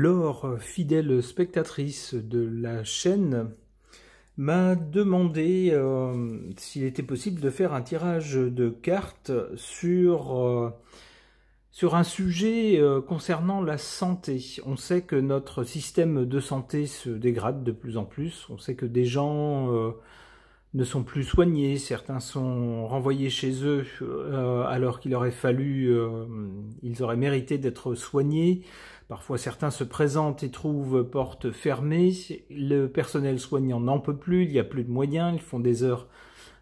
Laure, fidèle spectatrice de la chaîne, m'a demandé s'il était possible de faire un tirage de cartes sur un sujet concernant la santé. On sait que notre système de santé se dégrade de plus en plus. On sait que des gens ne sont plus soignés, certains sont renvoyés chez eux alors qu'il aurait fallu, ils auraient mérité d'être soignés. Parfois certains se présentent et trouvent porte fermée, le personnel soignant n'en peut plus, il n'y a plus de moyens, ils font des heures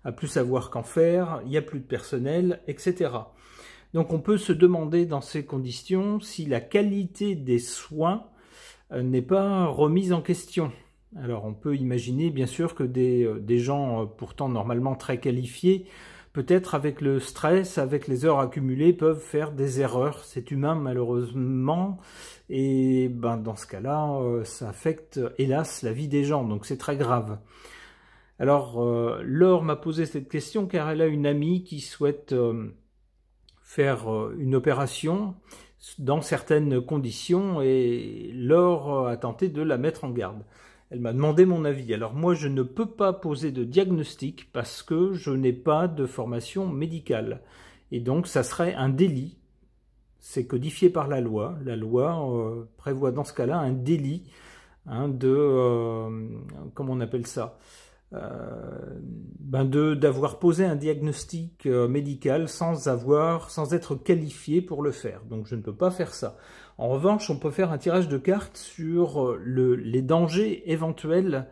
à plus savoir qu'en faire, il n'y a plus de personnel, etc. Donc on peut se demander dans ces conditions si la qualité des soins n'est pas remise en question. Alors on peut imaginer bien sûr que des gens pourtant normalement très qualifiés, peut-être avec le stress, avec les heures accumulées, peuvent faire des erreurs. C'est humain malheureusement, et dans ce cas-là, ça affecte hélas la vie des gens, donc c'est très grave. Alors Laure m'a posé cette question car elle a une amie qui souhaite faire une opération dans certaines conditions et Laure a tenté de la mettre en garde. Elle m'a demandé mon avis. Alors moi, je ne peux pas poser de diagnostic parce que je n'ai pas de formation médicale. Et donc, ça serait un délit. C'est codifié par la loi. La loi prévoit dans ce cas-là un délit comment on appelle ça, d'avoir posé un diagnostic médical sans être qualifié pour le faire. Donc je ne peux pas faire ça. En revanche, on peut faire un tirage de cartes sur les dangers éventuels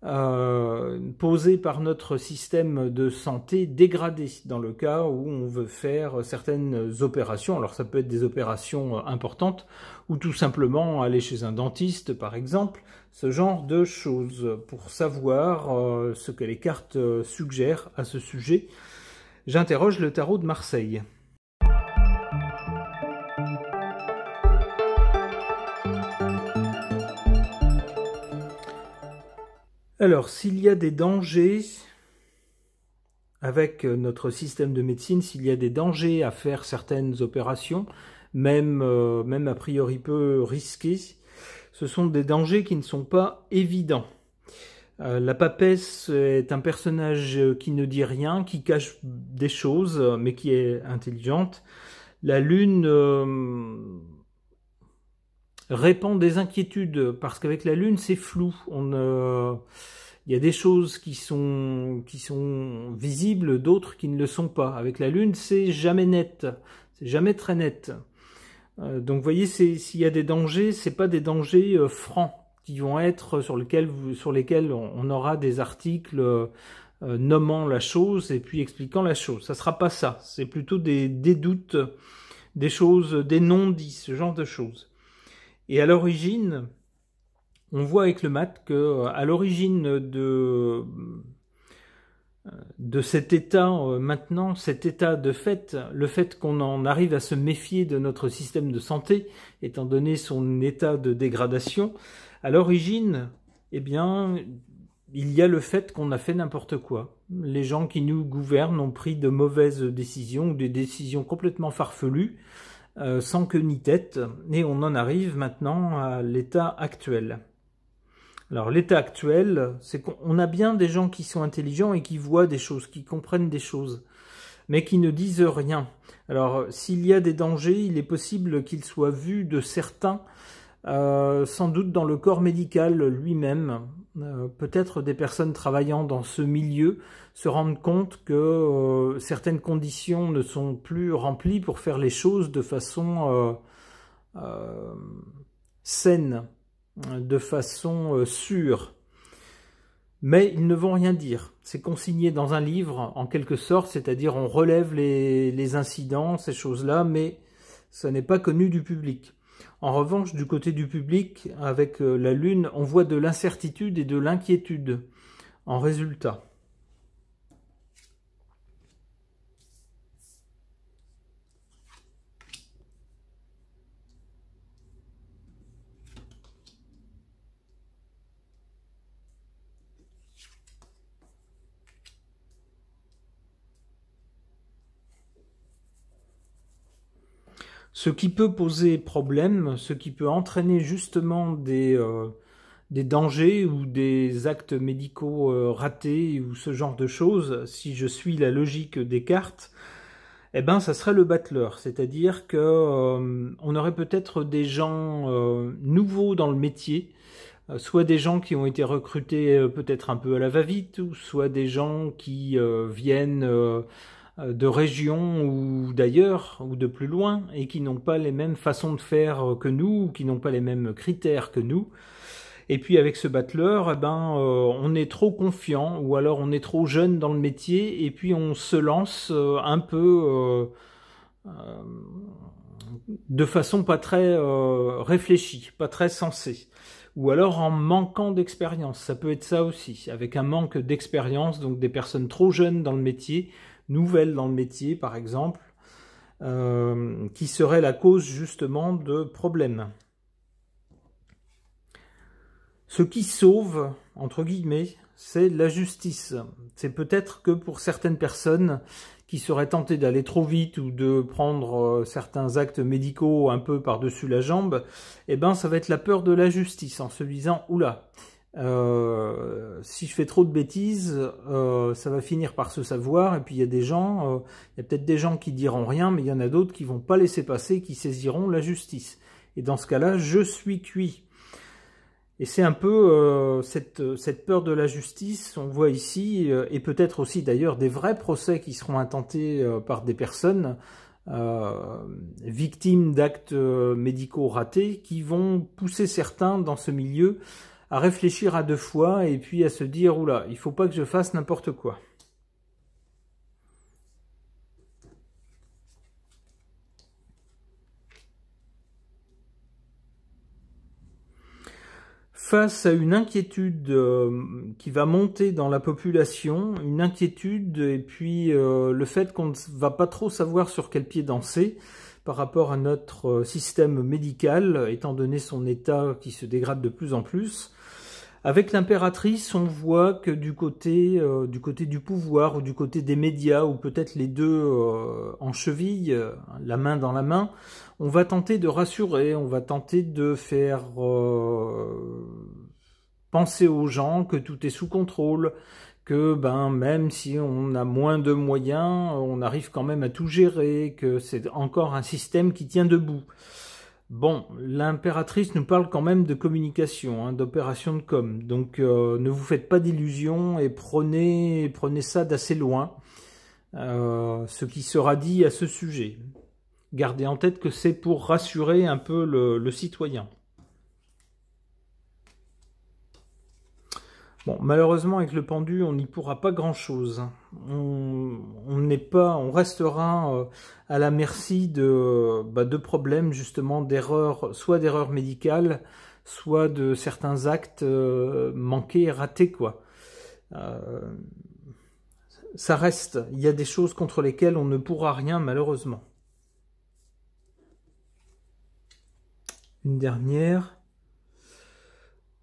posés par notre système de santé dégradé dans le cas où on veut faire certaines opérations. Alors ça peut être des opérations importantes ou tout simplement aller chez un dentiste par exemple, ce genre de choses pour savoir ce que les cartes suggèrent à ce sujet. J'interroge le tarot de Marseille. Alors, s'il y a des dangers avec notre système de médecine, s'il y a des dangers à faire certaines opérations, même a priori peu risquées, ce sont des dangers qui ne sont pas évidents. La papesse est un personnage qui ne dit rien, qui cache des choses, mais qui est intelligente. La lune répand des inquiétudes, parce qu'avec la lune, c'est flou. Il y a des choses qui sont visibles, d'autres qui ne le sont pas. Avec la lune, c'est jamais net, c'est jamais très net. Donc vous voyez, s'il y a des dangers, c'est pas des dangers francs qui vont être sur lesquels on aura des articles nommant la chose et puis expliquant la chose. Ça sera pas ça. C'est plutôt des doutes, des choses, des non-dits, ce genre de choses. Et à l'origine, on voit avec le mat que à l'origine de cet état maintenant, cet état de fait, le fait qu'on en arrive à se méfier de notre système de santé, étant donné son état de dégradation, à l'origine, eh bien, il y a le fait qu'on a fait n'importe quoi. Les gens qui nous gouvernent ont pris de mauvaises décisions, ou des décisions complètement farfelues, sans queue ni tête, et on en arrive maintenant à l'état actuel. Alors l'état actuel, c'est qu'on a bien des gens qui sont intelligents et qui voient des choses, qui comprennent des choses, mais qui ne disent rien. Alors s'il y a des dangers, il est possible qu'ils soient vus de certains, sans doute dans le corps médical lui-même. Peut-être des personnes travaillant dans ce milieu se rendent compte que certaines conditions ne sont plus remplies pour faire les choses de façon saine, de façon sûre. Mais ils ne vont rien dire. C'est consigné dans un livre, en quelque sorte, c'est-à-dire on relève les incidents, ces choses-là, mais ça n'est pas connu du public. En revanche, du côté du public, avec la Lune, on voit de l'incertitude et de l'inquiétude en résultat. Ce qui peut poser problème, ce qui peut entraîner justement des dangers ou des actes médicaux ratés ou ce genre de choses, si je suis la logique des cartes, eh ben, ça serait le battleur. C'est-à-dire que on aurait peut-être des gens nouveaux dans le métier, soit des gens qui ont été recrutés peut-être un peu à la va-vite, ou soit des gens qui viennent de régions ou d'ailleurs, ou de plus loin, et qui n'ont pas les mêmes façons de faire que nous, ou qui n'ont pas les mêmes critères que nous. Et puis avec ce battleur, eh ben, on est trop confiant, ou alors on est trop jeune dans le métier, et puis on se lance un peu de façon pas très réfléchie, pas très sensée. Ou alors en manquant d'expérience, ça peut être ça aussi, avec un manque d'expérience, donc des personnes trop jeunes dans le métier, nouvelles dans le métier par exemple, qui seraient la cause justement de problèmes. Ce qui sauve, entre guillemets, c'est la justice. C'est peut-être que pour certaines personnes qui seraient tentées d'aller trop vite ou de prendre certains actes médicaux un peu par-dessus la jambe, eh ben ça va être la peur de la justice en se disant « Oula, si je fais trop de bêtises, ça va finir par se savoir. » Et puis il y a des gens, il y a peut-être des gens qui diront rien, mais il y en a d'autres qui vont pas laisser passer, qui saisiront la justice. Et dans ce cas-là, je suis cuit. Et c'est un peu cette peur de la justice, on voit ici, et peut-être aussi d'ailleurs des vrais procès qui seront intentés par des personnes victimes d'actes médicaux ratés, qui vont pousser certains dans ce milieu à réfléchir à deux fois et puis à se dire « Oula, il ne faut pas que je fasse n'importe quoi ». Face à une inquiétude qui va monter dans la population, une inquiétude et puis le fait qu'on ne va pas trop savoir sur quel pied danser par rapport à notre système médical, étant donné son état qui se dégrade de plus en plus. Avec l'impératrice, on voit que du côté du pouvoir ou du côté des médias, ou peut-être les deux en cheville, la main dans la main, on va tenter de rassurer, on va tenter de faire penser aux gens que tout est sous contrôle, que même si on a moins de moyens, on arrive quand même à tout gérer, que c'est encore un système qui tient debout. Bon, l'impératrice nous parle quand même de communication, d'opération de com. Donc ne vous faites pas d'illusions et prenez ça d'assez loin, ce qui sera dit à ce sujet. Gardez en tête que c'est pour rassurer un peu le citoyen. Bon, malheureusement avec le pendu, on n'y pourra pas grand-chose. On restera à la merci de problèmes justement d'erreurs, soit d'erreurs médicales, soit de certains actes manqués et ratés quoi. Ça reste, il y a des choses contre lesquelles on ne pourra rien malheureusement. Une dernière.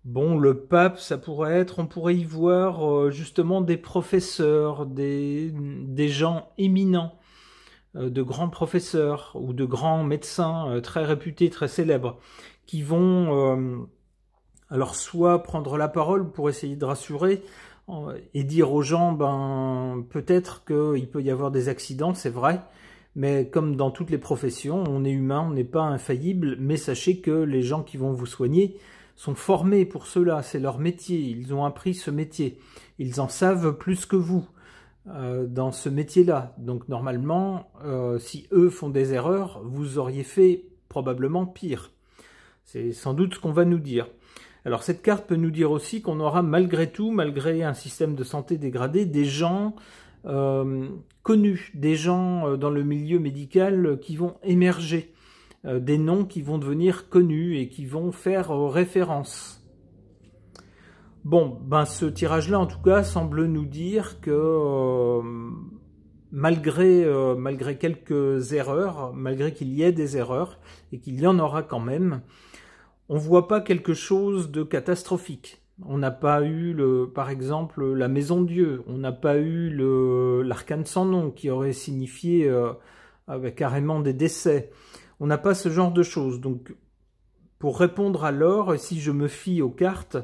Bon, le pape, ça pourrait être, on pourrait y voir justement des professeurs, des gens éminents, de grands professeurs ou de grands médecins très réputés, très célèbres, qui vont alors soit prendre la parole pour essayer de rassurer et dire aux gens, peut-être qu'il peut y avoir des accidents, c'est vrai, mais comme dans toutes les professions, on est humain, on n'est pas infaillible, mais sachez que les gens qui vont vous soigner sont formés pour cela, c'est leur métier, ils ont appris ce métier, ils en savent plus que vous dans ce métier-là. Donc normalement, si eux font des erreurs, vous auriez fait probablement pire. C'est sans doute ce qu'on va nous dire. Alors cette carte peut nous dire aussi qu'on aura malgré tout, malgré un système de santé dégradé, des gens connus, des gens dans le milieu médical qui vont émerger. Des noms qui vont devenir connus et qui vont faire référence. Bon, ce tirage-là, en tout cas, semble nous dire que malgré quelques erreurs, malgré qu'il y ait des erreurs, et qu'il y en aura quand même, on ne voit pas quelque chose de catastrophique. On n'a pas eu, par exemple, la Maison Dieu, on n'a pas eu l'arcane sans nom qui aurait signifié carrément des décès. On n'a pas ce genre de choses. Donc, pour répondre alors, si je me fie aux cartes,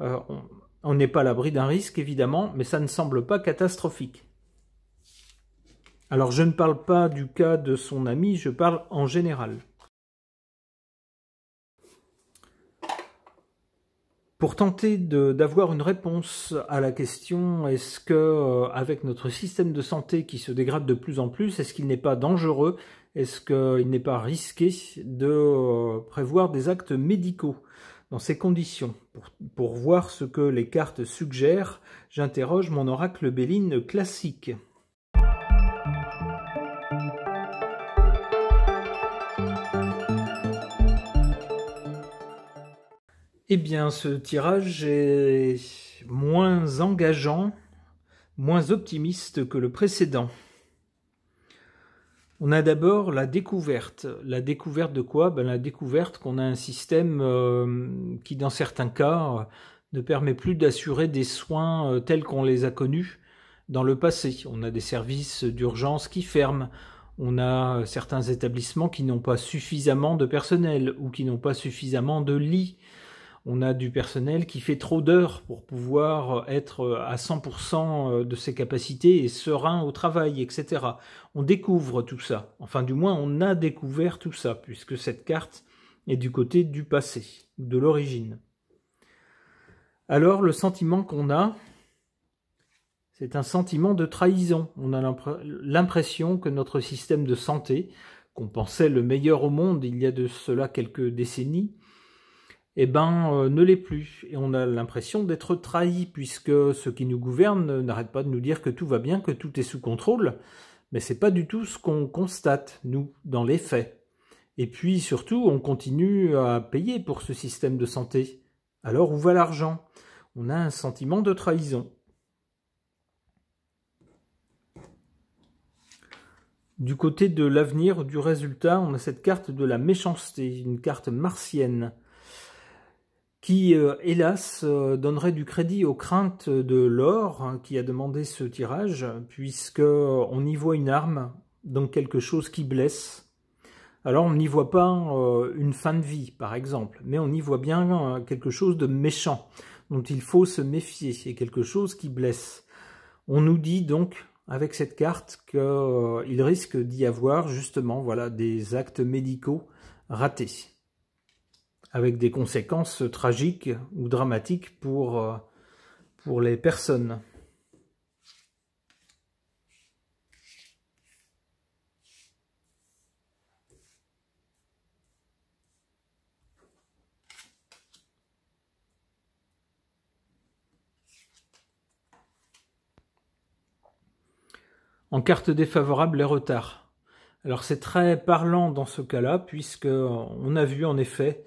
on n'est pas à l'abri d'un risque, évidemment, mais ça ne semble pas catastrophique. Alors, je ne parle pas du cas de son ami, je parle en général. Pour tenter d'avoir une réponse à la question, est-ce que, avec notre système de santé qui se dégrade de plus en plus, est-ce qu'il n'est pas dangereux, est-ce qu'il n'est pas risqué de prévoir des actes médicaux dans ces conditions? Pour voir ce que les cartes suggèrent, j'interroge mon oracle Béline classique. Eh bien, ce tirage est moins engageant, moins optimiste que le précédent. On a d'abord la découverte. La découverte de quoi? La découverte qu'on a un système qui, dans certains cas, ne permet plus d'assurer des soins tels qu'on les a connus dans le passé. On a des services d'urgence qui ferment. On a certains établissements qui n'ont pas suffisamment de personnel ou qui n'ont pas suffisamment de lits. On a du personnel qui fait trop d'heures pour pouvoir être à 100% de ses capacités et serein au travail, etc. On découvre tout ça. Enfin, du moins, on a découvert tout ça, puisque cette carte est du côté du passé, de l'origine. Alors, le sentiment qu'on a, c'est un sentiment de trahison. On a l'impression que notre système de santé, qu'on pensait le meilleur au monde il y a de cela quelques décennies, ne l'est plus. Et on a l'impression d'être trahi, puisque ceux qui nous gouvernent n'arrêtent pas de nous dire que tout va bien, que tout est sous contrôle. Mais c'est pas du tout ce qu'on constate, nous, dans les faits. Et puis, surtout, on continue à payer pour ce système de santé. Alors, où va l'argent? On a un sentiment de trahison. Du côté de l'avenir, du résultat, on a cette carte de la méchanceté, une carte martienne, qui, hélas, donnerait du crédit aux craintes de l'or qui a demandé ce tirage, puisqu'on y voit une arme, donc quelque chose qui blesse. Alors on n'y voit pas une fin de vie, par exemple, mais on y voit bien quelque chose de méchant, dont il faut se méfier, et quelque chose qui blesse. On nous dit donc, avec cette carte, qu'il risque d'y avoir justement des actes médicaux ratés, avec des conséquences tragiques ou dramatiques pour les personnes. En carte défavorable, les retards. Alors c'est très parlant dans ce cas-là, puisqu'on a vu en effet,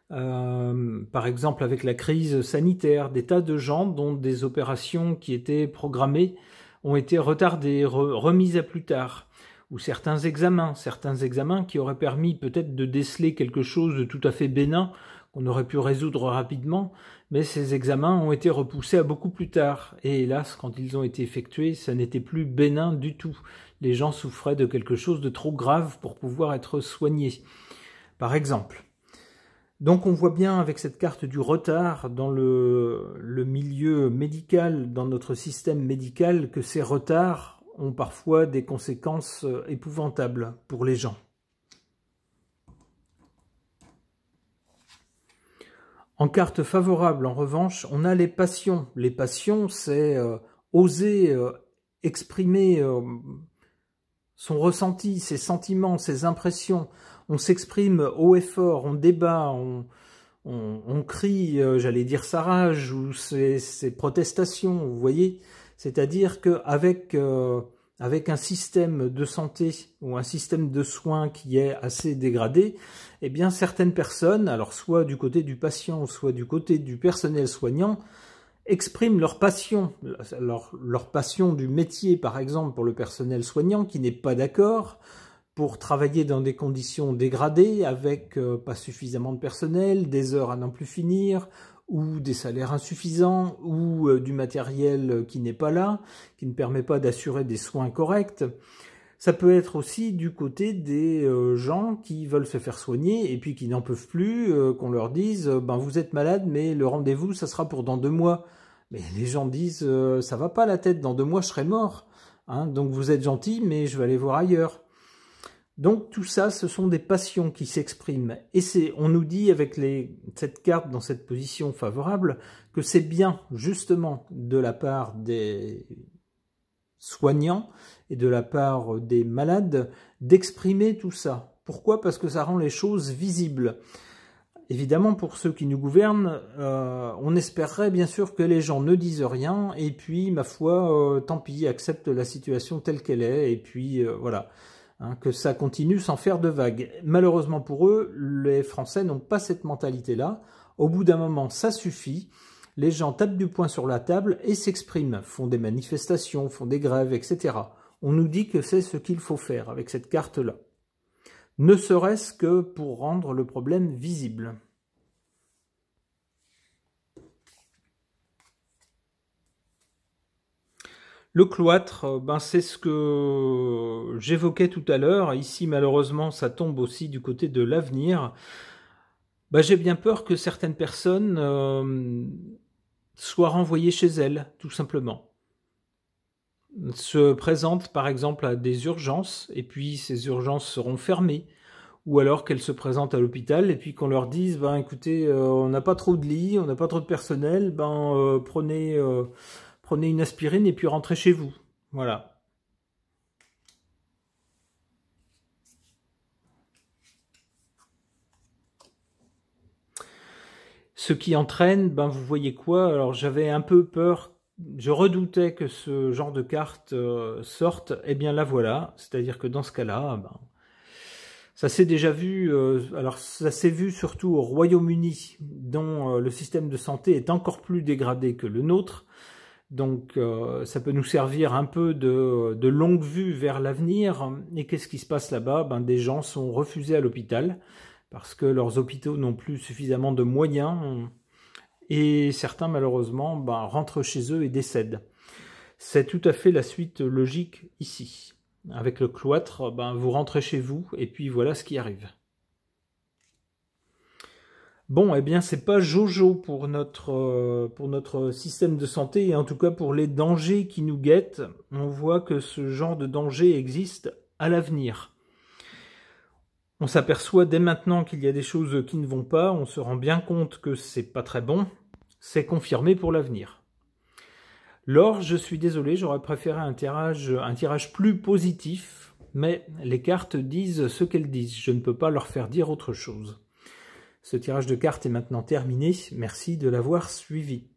par exemple avec la crise sanitaire, des tas de gens dont des opérations qui étaient programmées ont été retardées, remises à plus tard, ou certains examens qui auraient permis peut-être de déceler quelque chose de tout à fait bénin, qu'on aurait pu résoudre rapidement, mais ces examens ont été repoussés à beaucoup plus tard. Et hélas, quand ils ont été effectués, ça n'était plus bénin du tout. Les gens souffraient de quelque chose de trop grave pour pouvoir être soignés, par exemple. Donc on voit bien avec cette carte du retard dans le milieu médical, dans notre système médical, que ces retards ont parfois des conséquences épouvantables pour les gens. En carte favorable, en revanche, on a les passions. Les passions, c'est oser exprimer son ressenti, ses sentiments, ses impressions. On s'exprime haut et fort, on débat, on crie, j'allais dire sa rage ou ses protestations, vous voyez. C'est-à-dire qu'avec avec un système de santé ou un système de soins qui est assez dégradé, eh bien certaines personnes, alors soit du côté du patient, soit du côté du personnel soignant, expriment leur passion du métier, par exemple pour le personnel soignant qui n'est pas d'accord pour travailler dans des conditions dégradées, avec pas suffisamment de personnel, des heures à n'en plus finir, ou des salaires insuffisants, ou du matériel qui n'est pas là, qui ne permet pas d'assurer des soins corrects. Ça peut être aussi du côté des gens qui veulent se faire soigner et puis qui n'en peuvent plus, qu'on leur dise ben vous êtes malade mais le rendez-vous ça sera pour dans 2 mois. Mais les gens disent ça va pas la tête, dans 2 mois je serai mort. Hein, donc vous êtes gentil mais je vais aller voir ailleurs. Donc tout ça, ce sont des passions qui s'expriment. Et on nous dit avec cette carte dans cette position favorable que c'est bien justement de la part des soignants et de la part des malades d'exprimer tout ça. Pourquoi? Parce que ça rend les choses visibles. Évidemment, pour ceux qui nous gouvernent, on espérerait bien sûr que les gens ne disent rien et puis, ma foi, tant pis, acceptent la situation telle qu'elle est et puis voilà. Hein, que ça continue sans faire de vagues. Malheureusement pour eux, les Français n'ont pas cette mentalité-là. Au bout d'un moment, ça suffit. Les gens tapent du poing sur la table et s'expriment, font des manifestations, font des grèves, etc. On nous dit que c'est ce qu'il faut faire avec cette carte-là. Ne serait-ce que pour rendre le problème visible. Le cloître, ben c'est ce que j'évoquais tout à l'heure. Ici, malheureusement, ça tombe aussi du côté de l'avenir. Ben, j'ai bien peur que certaines personnes soient renvoyées chez elles, tout simplement. Se présentent, par exemple, à des urgences, et puis ces urgences seront fermées. Ou alors qu'elles se présentent à l'hôpital, et puis qu'on leur dise, ben écoutez, on n'a pas trop de lits, on n'a pas trop de personnel, ben prenez une aspirine et puis rentrez chez vous. Voilà. Ce qui entraîne, ben vous voyez quoi? Alors j'avais un peu peur, je redoutais que ce genre de carte sorte. Eh bien la voilà. C'est-à-dire que dans ce cas-là, ben, ça s'est déjà vu, alors ça s'est vu surtout au Royaume-Uni, dont le système de santé est encore plus dégradé que le nôtre. Donc ça peut nous servir un peu de longue vue vers l'avenir. Et qu'est-ce qui se passe là-bas? Ben, des gens sont refusés à l'hôpital parce que leurs hôpitaux n'ont plus suffisamment de moyens. Et certains, malheureusement, ben, rentrent chez eux et décèdent. C'est tout à fait la suite logique ici. Avec le cloître, ben, vous rentrez chez vous et puis voilà ce qui arrive. Bon, eh bien, c'est pas jojo pour notre système de santé, et en tout cas pour les dangers qui nous guettent. On voit que ce genre de danger existe à l'avenir. On s'aperçoit dès maintenant qu'il y a des choses qui ne vont pas, on se rend bien compte que c'est pas très bon, c'est confirmé pour l'avenir. L'or, je suis désolé, j'aurais préféré un tirage plus positif, mais les cartes disent ce qu'elles disent, je ne peux pas leur faire dire autre chose. Ce tirage de cartes est maintenant terminé, merci de l'avoir suivi.